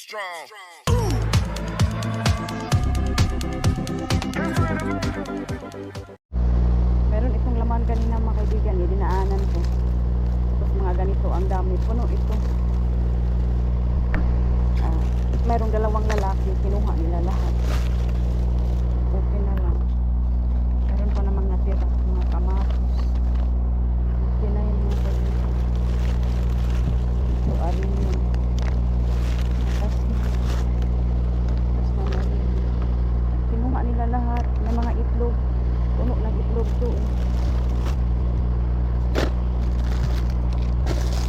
strong. Meron itong laman kanina mga kaibigan, dinaanan ko. Tapos mga ganito, ang dami, puno ito. Merong dalawang lalaki, kinuha nila lahat. Okay na lang. Meron pa namang natira, mga kamatis. Okay na yun mga kaibigan. Ito, arin yun. Tapos mamarin. Kinuha nila lahat, may mga itlog. Puno ng itlog to.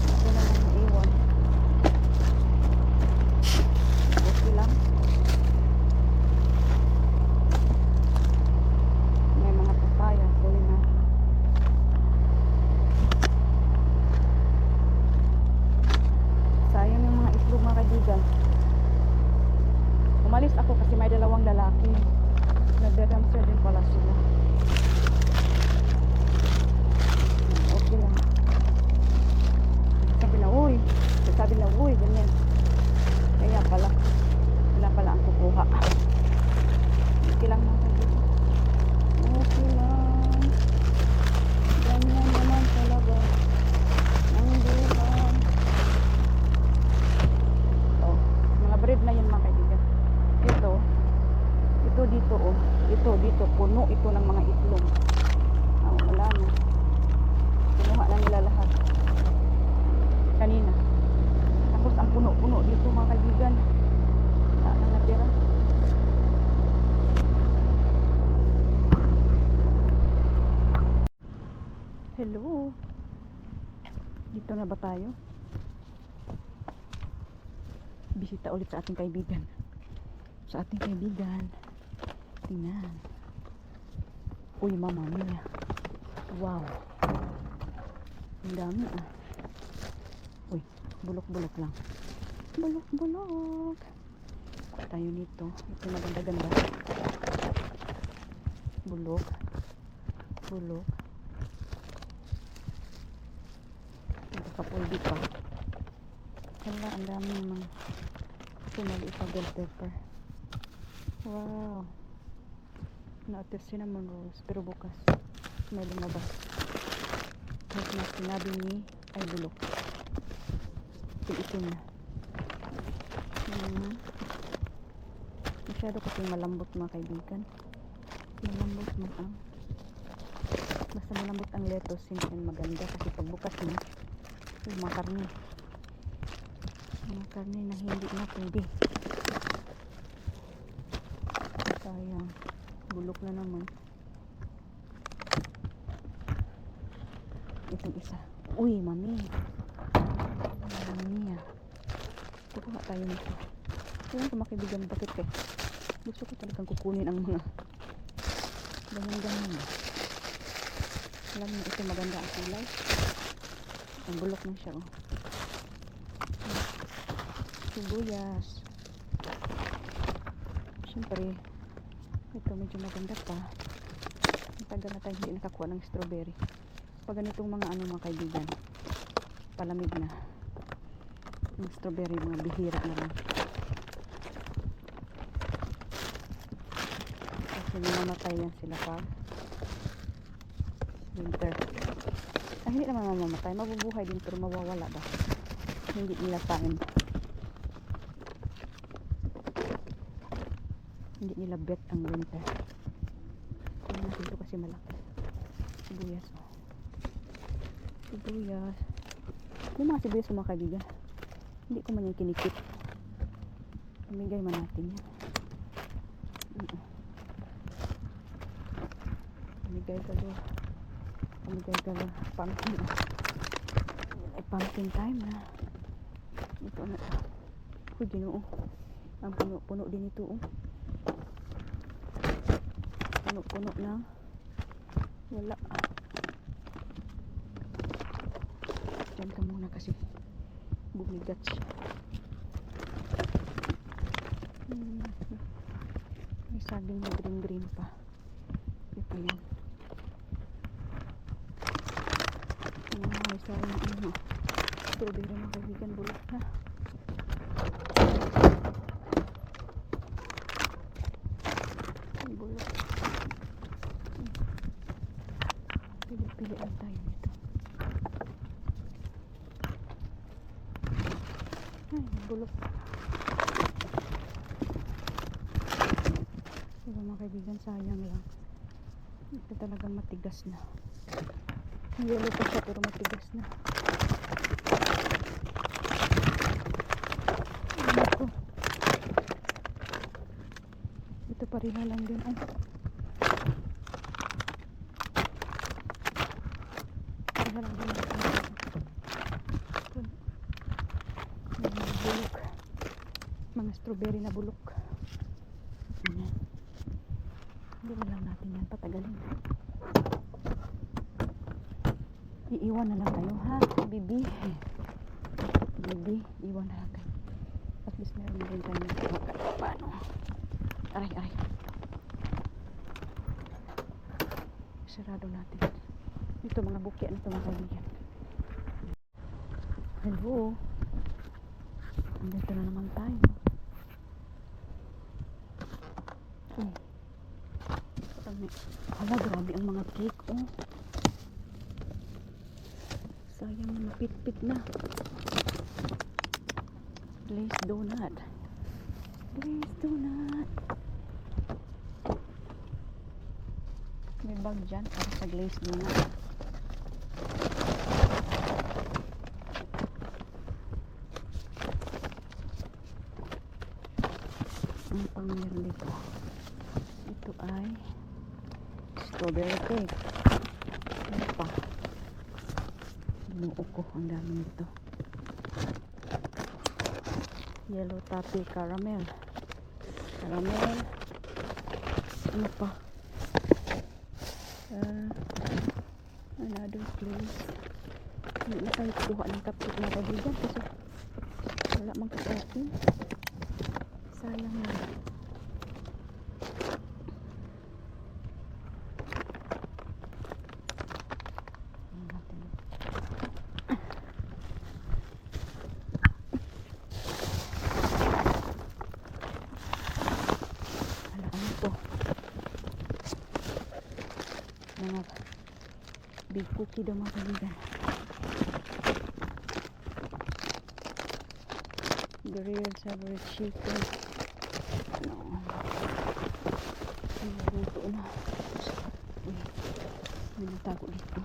Ito na lang naiwan. Okay lang. May mga papaya. Kunin na. Sayang yung mga itlog mga kaibigan. Umalis ako kasi may dalawang lalaki. Nagda-dumpster din pala sila. Okay lang. Sabi na, uy, ganyan. Kaya pala. Wala pala ang kukuha. Okay lang mga kaibigan. Okay lang. Ganyan naman talaga. Ang buwan. Oh, mga bread na yun mga kaibigan. Ito dito oh. Dito, puno ito ng mga itlog. Wala na. Kinuha na nila lahat. Kanina. Tapos ang puno-puno dito mga kaibigan. Wala na natira. Hello. Dito na ba tayo? Bisita ulit sa ating kaibigan. Tingnan. Uy, mama mia. Wow. Ang dami ah. Uy, bulok-bulok lang. Bulok-bulok. Tayo nito. Ito maganda-ganda. Bulok. Nakakapuldi pa. Wala, ang dami naman. Maliit na bell pepper. Wow. Natin cinnamon rolls. Pero bukas may lumabas. Kahit na sinabi ni ay bulok. Itim na. Masyado kasi malambot mga kaibigan. Malambot ang basta malambot ang lettuce, hindi maganda kasi pagbukas mo mga karne na hindi na pwede. Sayang, bulok na naman. Itong isa. Uy, mami kukuha tayo nito. Ayan ko makibigan, bakit kay gusto ko talagang kukunin ang mga ganyan. Alam mo, ito maganda ang kulay. Ang bulok na siya oh. Sibuyas. Siyempre ito medyo maganda pa. Matagal na tayo hindi nakakuha ng strawberry. Pag ganitong mga mga kaibigan, palamig na yung strawberry, mga bihira na lang kasi namamatay yan sila pag winter. Hindi naman mamamatay, mabubuhay din pero mawawala ba, hindi nila pain, hindi nila bet ang winter. Tingnan natin ito kasi malaki. Sibuyas yung mga sibuyas mga kaibigan, hindi ko man yung kinikip. Pamigay man natin yan. Pamigay ka pumpkin. Ay, pumpkin time na. Ito na. Uy, ginoo. Ang puno din ito oh. Puno na. Wala. Diyan ka muna kasi bumigat siya. May saging na green pa. Ito yan. May saging strawberry na kaibigan, bulok na. Ang bulok. Pili-pili lang tayo nito. Ay, ang bulok. Diba mga kaibigan, sayang lang. Ito talagang matigas na. Yellow pa siya pero matigas na. Ano ko? Ito pareha lang din. Ay. Pareha lang din. Mga bulok. Mga strawberry na bulok. Ayan. Hindi na lang natin yan patagalin. Iiwan na lang kayo ha, bibi. Bibi, iwan na lang kayo. At least meron na rin kami. Paano? Aray, aray. Sarado natin. Ito mga buki, ano ito mga kaibigan. Hello. Andito na naman tayo. Hala, grabe ang mga cake, oh. Sayang na mapit-pit na. Glazed donut. Glazed donut. May bag dyan para sa glazed donut. Ang pang meron dito. Ito ay strawberry cake. Ano pa? Binuo ko. Ang dami nito. Yellow taffy caramel. Caramel. Ano pa? Another place. Hindi na tayo kuha ng cupcake na kaibigan kasi wala mang ka-open. Sayang na. Mga big cookie daw mga kaibigan. Grilled savory chicken. Ano? Naluto na. Uy, may natago dito.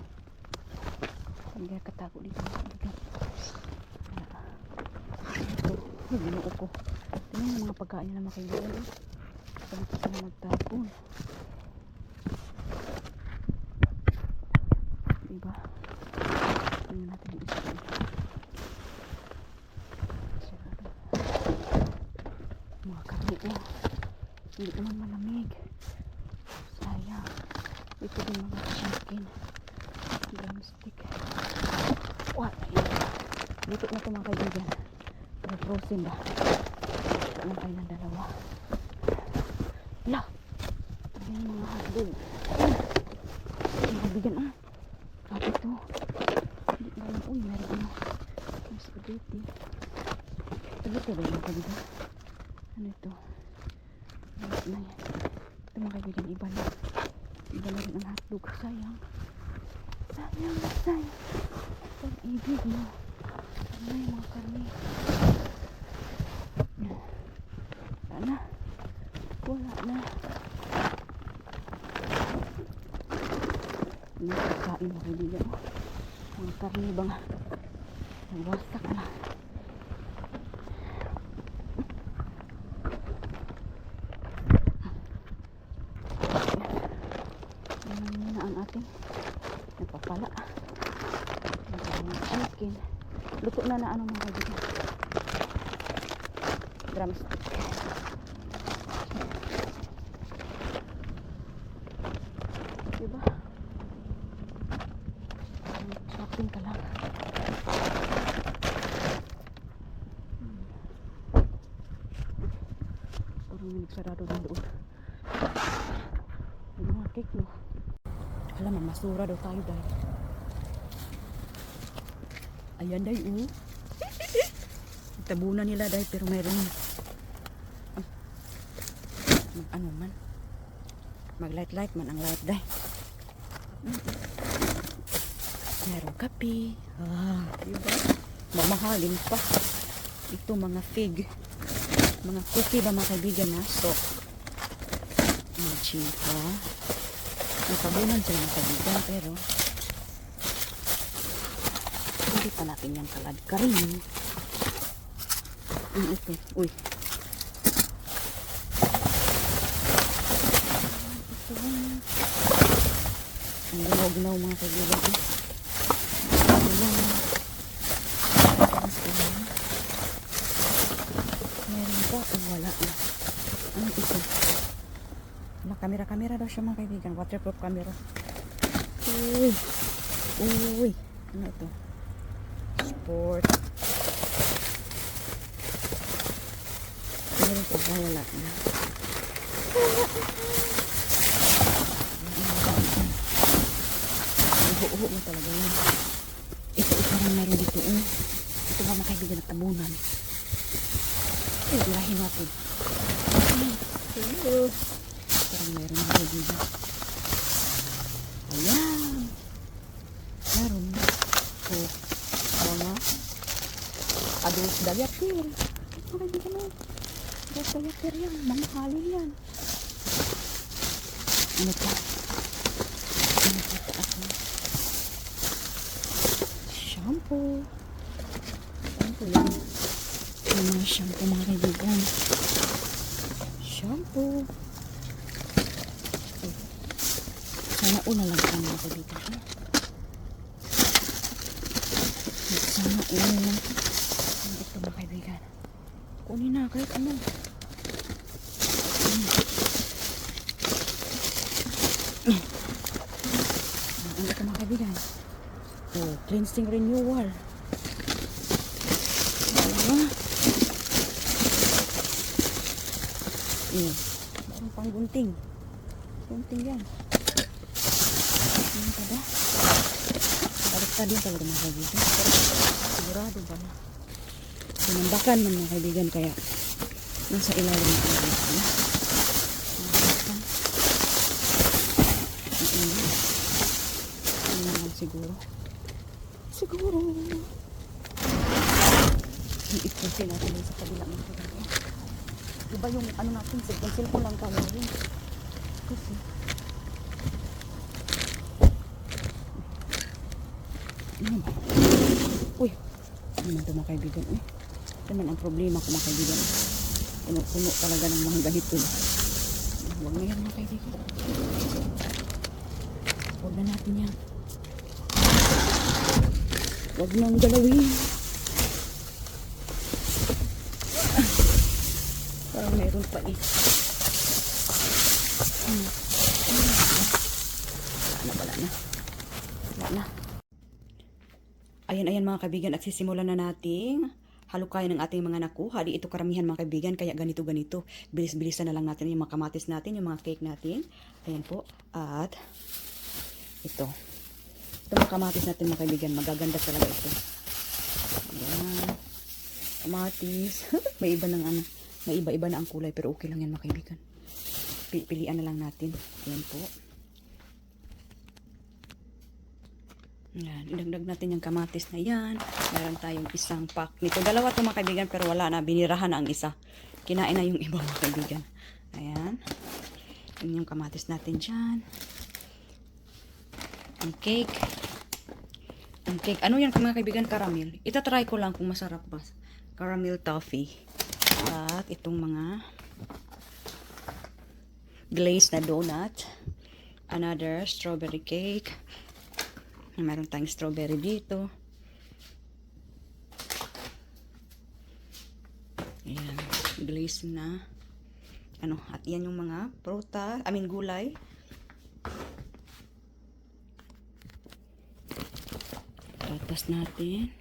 Hindi katago dito mga kaibigan. Ito, binuo ko. Tingnan yung mga pagkain nila mga kaibigan. Sabi ko sila magtapon. Diba? Tingnan natin yung isa. Mga karne ko. Hindi naman malamig. Sayang. Ito din mga chicken. Drumstick. What? Dito na ito mga kaibigan. Pero frozen ba? Ito lang tayo ng dalawa. La! Ayan mga hotdog. Mga kaibigan ah. Apa ito? Hindi ba yun? Uy, meron ano. May spaghetti. Ito ba yung kaibigan? Ano ito? Ano na yan? Ito mga kaibigan, iba na. Iba na rin ang hotdog. Sayang. Sayang na sayang. Pag-ibig mo. Ano yung mga karne? Wala na. Wala na. Ini pagkain mga kaibigan. Mga karne ba nga? Nagwasak na. Yan na ang ating napapala. Chicken. Luto na na ano mga kaibigan. Drumstick. Diba? Shopping ka lang. Parang may nagsarado din doon. Yung mga cake no. Alam mo, masura daw tayo dahil. Ayan dahil tabunan nila dahil pero mayroon ano man Mag-light man ang light day. Meron kape. Diba? Mamahalin pa. Ito mga fig. Mga cookie ba mga kaibigan na? So, mga chika. Nakabunan sila mga kaibigan pero hindi pa natin yung kalad ka rin. Ito. Uy. Ang ginaw mga kaibigan. Meron pa o wala na. Ano ito? Kamera-kamera daw siya mga kaibigan. Waterproof camera. Uy. Uy. Ano ito? Sport. Meron pa ba wala na? Uho mo talaga yan. Ito parang meron dito. Ito ba mga kaibigan at tabunan. Ilahin natin. Hello. Parang meron na dito. Ayan. Meron. So, mga adult diaper. Mga kaibigan na. Adult diaper yan. Mamahalin yan. Ano pa? Ano pa ito ako? Shampoo. Shampoo yan. Yung mga shampoo mga kaibigan. Shampoo. Sana una lang ang mga kaibigan. Sana una lang. Ito mga kaibigan. Kunin na kahit ano. Ano ito mga kaibigan? Oh, cleansing renewal. Meron pang gunting. Gunting yan. Ano ka ba? Baliktad yan talaga mga kaibigan. Pero sigurado ba na? Sinambakan man mga kaibigan kaya nasa ilalim ng kaibigan. Sinambakan. Ano naman siguro? Siguro. Ipusin natin sa kabila mga kaibigan. Diba yung ano natin, cellphone lang tayo rin. Kasi ano ba? Uy, ano man ito mga kaibigan? Ito man ang problema ko mga kaibigan. Puno talaga ng mga ganito. Huwag na yan mga kaibigan. Huwag na natin yan. Huwag nang galawin. Parang meron pa eh. Wala na. Wala na. Ayan mga kaibigan at sisimulan na nating halukayin ng ating mga nakuha. Di ito karamihan mga kaibigan kaya ganito. Bilis-bilisan na lang natin yung mga kamatis natin, yung mga cake natin. Ayan po. At ito. Ito mga kamatis natin mga kaibigan. Magaganda talaga ito. Ayan. Kamatis. May iba ng ano. May iba-iba na ang kulay pero okay lang yan mga kaibigan. Pilian na lang natin. Ayan po. Ayan. Idagdag natin yung kamatis na yan. Meron tayong isang pack nito. Dalawa ito mga kaibigan pero wala na. Binirahan na ang isa. Kinain na yung iba mga kaibigan. Ayan. Yun yung kamatis natin dyan. Ang cake. Ang cake. Ano yan mga kaibigan? Caramel. Itatry ko lang kung masarap ba. Caramel toffee. At itong mga glazed na donut. Another strawberry cake. Meron tayong strawberry dito. Ayan. Glazed na. Ano, at yan yung mga gulay. Tatas natin.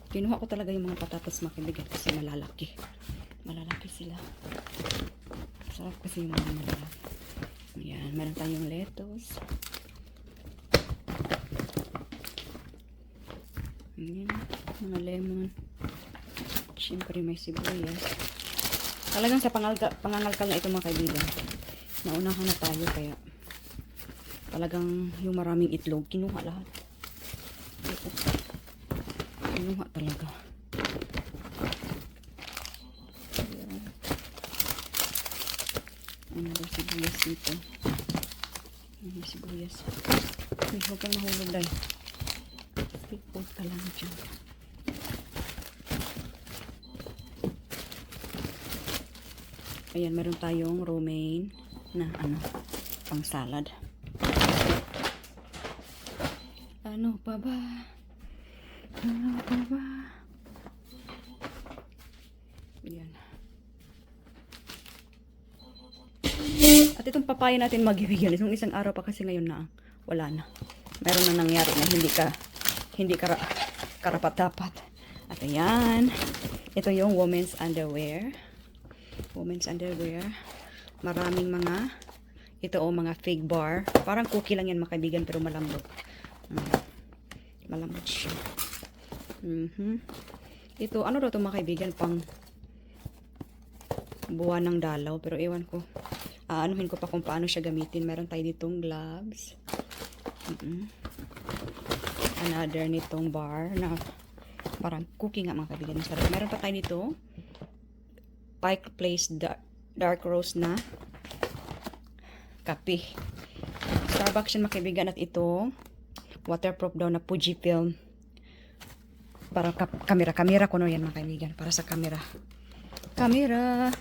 Kinuha ko talaga yung mga patatas mga kaibigan kasi malalaki. Malalaki sila. Sarap kasi yung mga malalaki. Ayan, meron tayong lettuce. Ayan, mga lemon. Siyempre may sibuyas. Talagang sa pangangalkal na ito mga kaibigan. Naunahan na tayo kaya talagang yung maraming itlog, kinuha lahat. Ito. Kinuha talaga. Ayan. Ano ba sibuyas dito? Ano sibuyas? Ay, huwag kang mahulog dahil. Ipod ka lang dyan. Ayan, meron tayong romaine na pang salad. Ano pa ba? Ano pa ba? Ayan. At itong papaya natin magibigyan. Itong isang araw pa kasi ngayon na wala na. Meron na nangyari na hindi karapat-dapat. At ayan. Ito yung women's underwear. Women's underwear. Maraming mga mga fig bar. Parang cookie lang yan mga kaibigan pero malambot. Malambot siya. Ito, ano daw ito mga kaibigan? Pang buwan ng dalaw. Pero ewan ko. Anuhin ko pa kung paano siya gamitin. Meron tayo ditong gloves. Another nitong bar na parang cookie nga mga kaibigan. Masarap. Meron pa tayo nito. Pike Place dark roast na kape. Starbucks yan mga kaibigan. At ito waterproof daw na Fujifilm. Para kamera ko no yan mga kaibigan. Para sa kamera. Kamera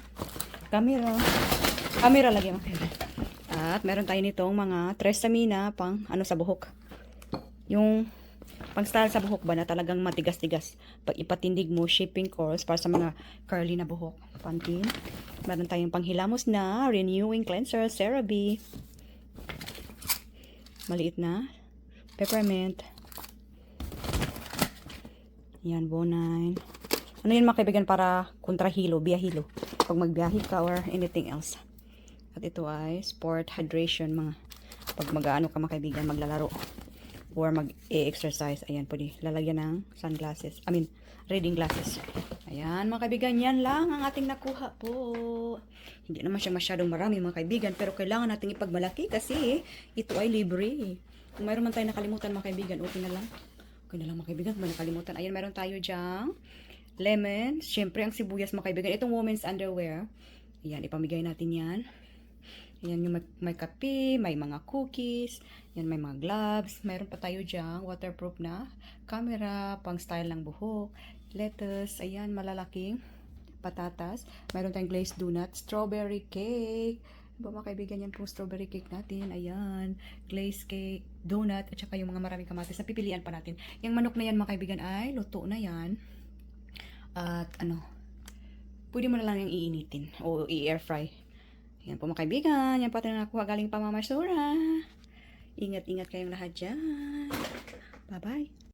lagi mga kaibigan. At meron tayo nitong mga Tresamina pang sa buhok. Yung pang style sa buhok ba na talagang matigas-tigas. Pag ipatindig mo, shaping curls para sa mga curly na buhok. Pantin. Meron tayong panghilamos na renewing cleanser, CeraVe. Maliit na. Peppermint. Yan, Bonine. Ano yun mga kaibigan para kontrahilo, biyahilo. Pag magbiyahe ka or anything else. At ito ay sport hydration mga pag mag-ano ka mga kaibigan, maglalaro or mag-exercise. Ayan, pwede lalagyan ng sunglasses. Reading glasses. Ayan, mga kaibigan, yan lang ang ating nakuha po. Hindi naman siya masyadong marami, mga kaibigan, pero kailangan nating ipagmalaki kasi ito ay libre. Kung mayroon man tayo nakalimutan, mga kaibigan, okay na lang. Okay na lang, mga kaibigan, kung may nakalimutan. Ayan, meron tayo dyang lemon. Siyempre, ang sibuyas, mga kaibigan. Itong women's underwear. Ayan, ipamigay natin yan. Ayan yung may kape, may mga cookies, yan may mga gloves, mayroon pa tayo dyan, waterproof na camera, pang style ng buhok, lettuce, ayan malalaking patatas, mayroon tayong glazed donut, strawberry cake, diba mga kaibigan yan pong strawberry cake natin, ayan, glazed cake, donut, at saka yung mga maraming kamatis, napipilian pa natin. Yung manok na yan mga kaibigan ay luto na yan, at pwede mo na lang yung iinitin o i-air fry. Yan po mga kaibigan, yan po ito na nakuha galing pamamasura. Ingat-ingat kayong lahat dyan. Bye-bye.